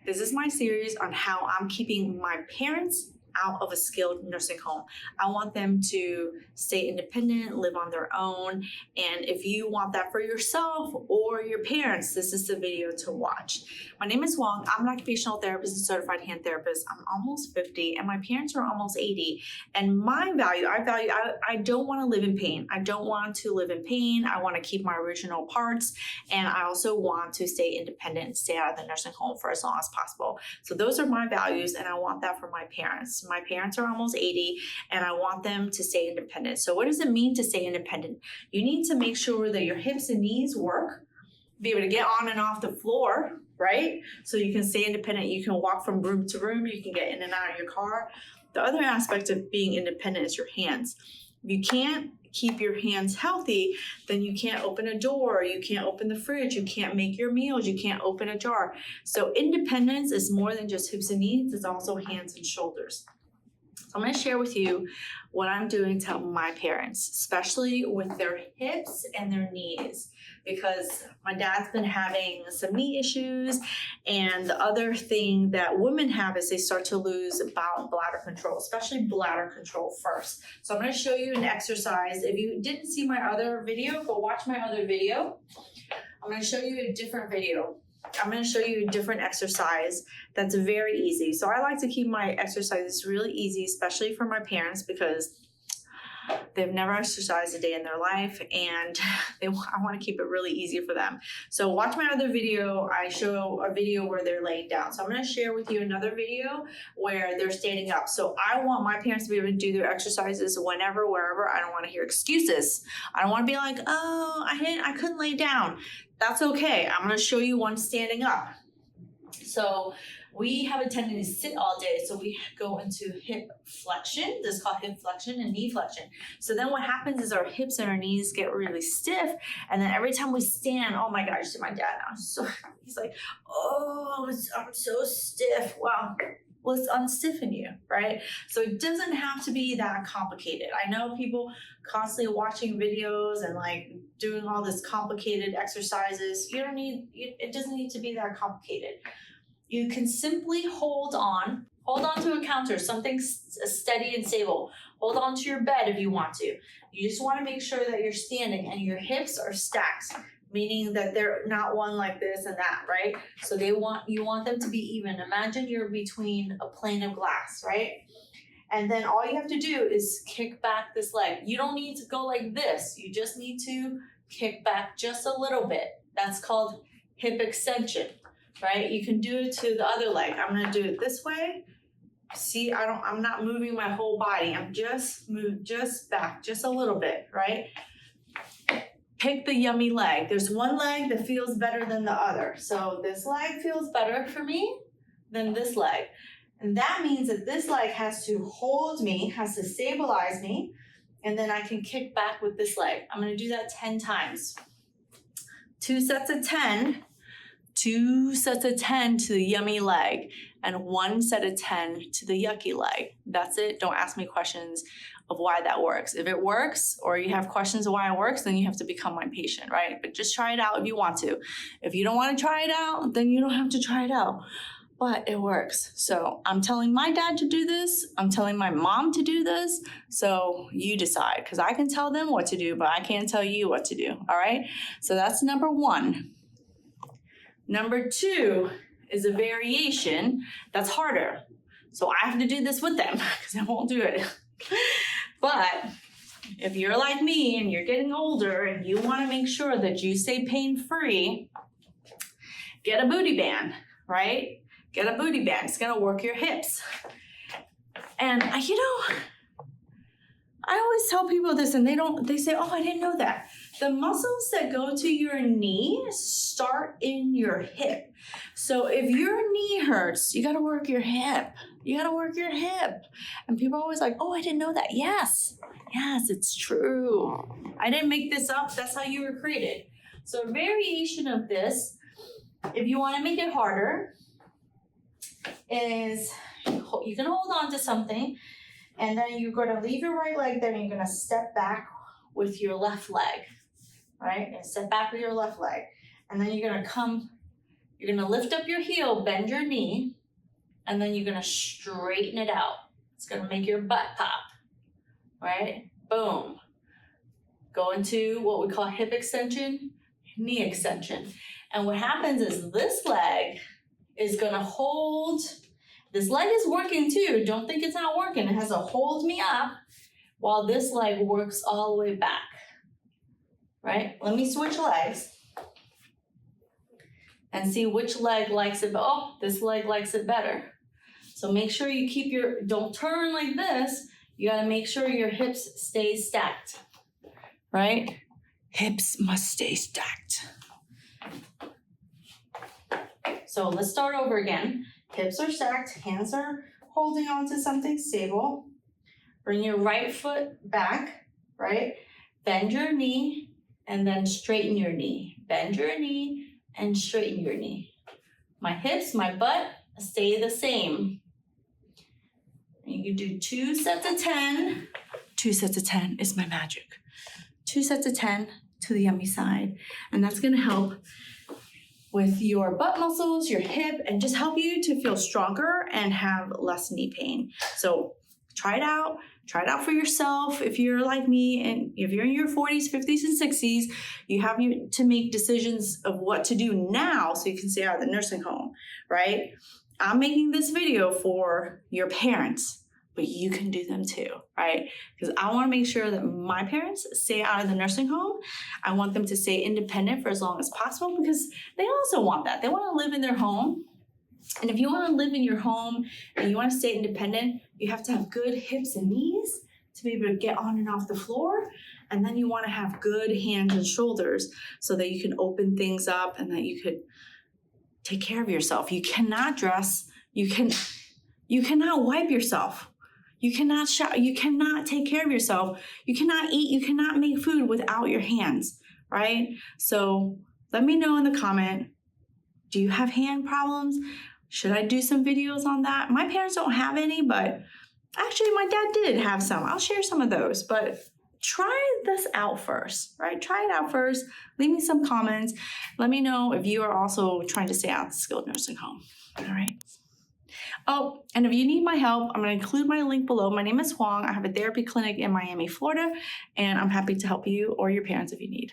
This is my series on how I'm keeping my parents out of a skilled nursing home. I want them to stay independent, live on their own. And if you want that for yourself or your parents, this is the video to watch. My name is Wong. I'm an occupational therapist and certified hand therapist. I'm almost 50 and my parents are almost 80. And I don't want to live in pain. I don't want to live in pain. I want to keep my original parts. And I also want to stay independent and stay out of the nursing home for as long as possible. So those are my values and I want that for my parents. My parents are almost 80 and I want them to stay independent. So what does it mean to stay independent? You need to make sure that your hips and knees work, be able to get on and off the floor, right? So you can stay independent. You can walk from room to room. You can get in and out of your car. The other aspect of being independent is your hands. If you can't keep your hands healthy, then you can't open a door, you can't open the fridge, you can't make your meals, you can't open a jar. So independence is more than just hips and knees, it's also hands and shoulders. So I'm going to share with you what I'm doing to help my parents, especially with their hips and their knees, because my dad's been having some knee issues, and the other thing that women have is they start to lose bowel and bladder control, especially bladder control first. So I'm going to show you an exercise. If you didn't see my other video, go watch my other video. I'm going to show you a different video. I'm going to show you a different exercise that's very easy. So I like to keep my exercises really easy, especially for my parents, because they've never exercised a day in their life and I want to keep it really easy for them. So watch my other video. I show a video where they're laying down. So I'm going to share with you another video where they're standing up. So I want my parents to be able to do their exercises whenever, wherever. I don't want to hear excuses. I don't want to be like, oh, I couldn't lay down. That's okay. I'm going to show you one standing up. So we have a tendency to sit all day, so we go into hip flexion. This is called hip flexion and knee flexion. So then what happens is our hips and our knees get really stiff, and then every time we stand, oh my gosh, to my dad now, so he's like, oh, I'm so stiff. Well, let's unstiffen you, right? So it doesn't have to be that complicated. I know people constantly watching videos and like doing all this complicated exercises. It doesn't need to be that complicated. You can simply hold on to a counter, something steady and stable. Hold on to your bed if you want to. You just want to make sure that you're standing and your hips are stacked, meaning that they're not one like this and that, right? So you want them to be even. Imagine you're between a plane of glass, right? And then all you have to do is kick back this leg. You don't need to go like this. You just need to kick back just a little bit. That's called hip extension, right? You can do it to the other leg. I'm gonna do it this way. See, I'm not moving my whole body. I'm just back, just a little bit, right? Pick the yummy leg. There's one leg that feels better than the other. So this leg feels better for me than this leg. And that means that this leg has to hold me, has to stabilize me, and then I can kick back with this leg. I'm gonna do that 10 times. 2 sets of 10. 2 sets of 10 to the yummy leg and 1 set of 10 to the yucky leg. That's it. Don't ask me questions of why that works. If it works or you have questions of why it works, then you have to become my patient, right? But just try it out if you want to. If you don't want to try it out, then you don't have to try it out. But it works. So I'm telling my dad to do this. I'm telling my mom to do this. So you decide, because I can tell them what to do, but I can't tell you what to do. All right. So that's number 1. Number 2 is a variation that's harder. So I have to do this with them because I won't do it. But if you're like me and you're getting older and you want to make sure that you stay pain-free, get a booty band, right? Get a booty band. It's going to work your hips. And I always tell people this and they say, oh, I didn't know that. The muscles that go to your knee start in your hip. So if your knee hurts, you got to work your hip. You got to work your hip. And people are always like, oh, I didn't know that. Yes, it's true. I didn't make this up. That's how you were created. So a variation of this, if you want to make it harder, is you can hold on to something and then you're going to leave your right leg there and you're going to step back with your left leg, right? And step back with your left leg. And then you're going to come You're gonna lift up your heel, bend your knee, and then you're gonna straighten it out. It's gonna make your butt pop, right? Boom. Go into what we call hip extension, knee extension. And what happens is this leg is gonna hold, this leg is working too. Don't think it's not working. It has to hold me up while this leg works all the way back, right? Let me switch legs and see which leg likes it. Oh, this leg likes it better. So make sure you keep don't turn like this. You gotta make sure your hips stay stacked, right? Hips must stay stacked. So let's start over again. Hips are stacked, hands are holding on to something stable. Bring your right foot back, right? Bend your knee and then straighten your knee. Bend your knee and straighten your knee. My hips, my butt stay the same. You can do 2 sets of 10. 2 sets of 10 is my magic. 2 sets of 10 to the yummy side. And that's gonna help with your butt muscles, your hip, and just help you to feel stronger and have less knee pain. So try it out. Try it out for yourself. If you're like me and if you're in your 40s, 50s, and 60s, you have to make decisions of what to do now so you can stay out of the nursing home, right? I'm making this video for your parents, but you can do them too, right? Because I want to make sure that my parents stay out of the nursing home. I want them to stay independent for as long as possible because they also want that. They want to live in their home. And if you want to live in your home and you want to stay independent, you have to have good hips and knees to be able to get on and off the floor. And then you want to have good hands and shoulders so that you can open things up and that you could take care of yourself. You cannot dress. You cannot wipe yourself. You cannot shower. You cannot take care of yourself. You cannot eat. You cannot make food without your hands, right? So let me know in the comment, do you have hand problems? Should I do some videos on that? My parents don't have any, but actually my dad did have some. I'll share some of those, but try this out first, right? Try it out first. Leave me some comments. Let me know if you are also trying to stay out of the skilled nursing home, all right? Oh, and if you need my help, I'm gonna include my link below. My name is Huang. I have a therapy clinic in Miami, Florida, and I'm happy to help you or your parents if you need.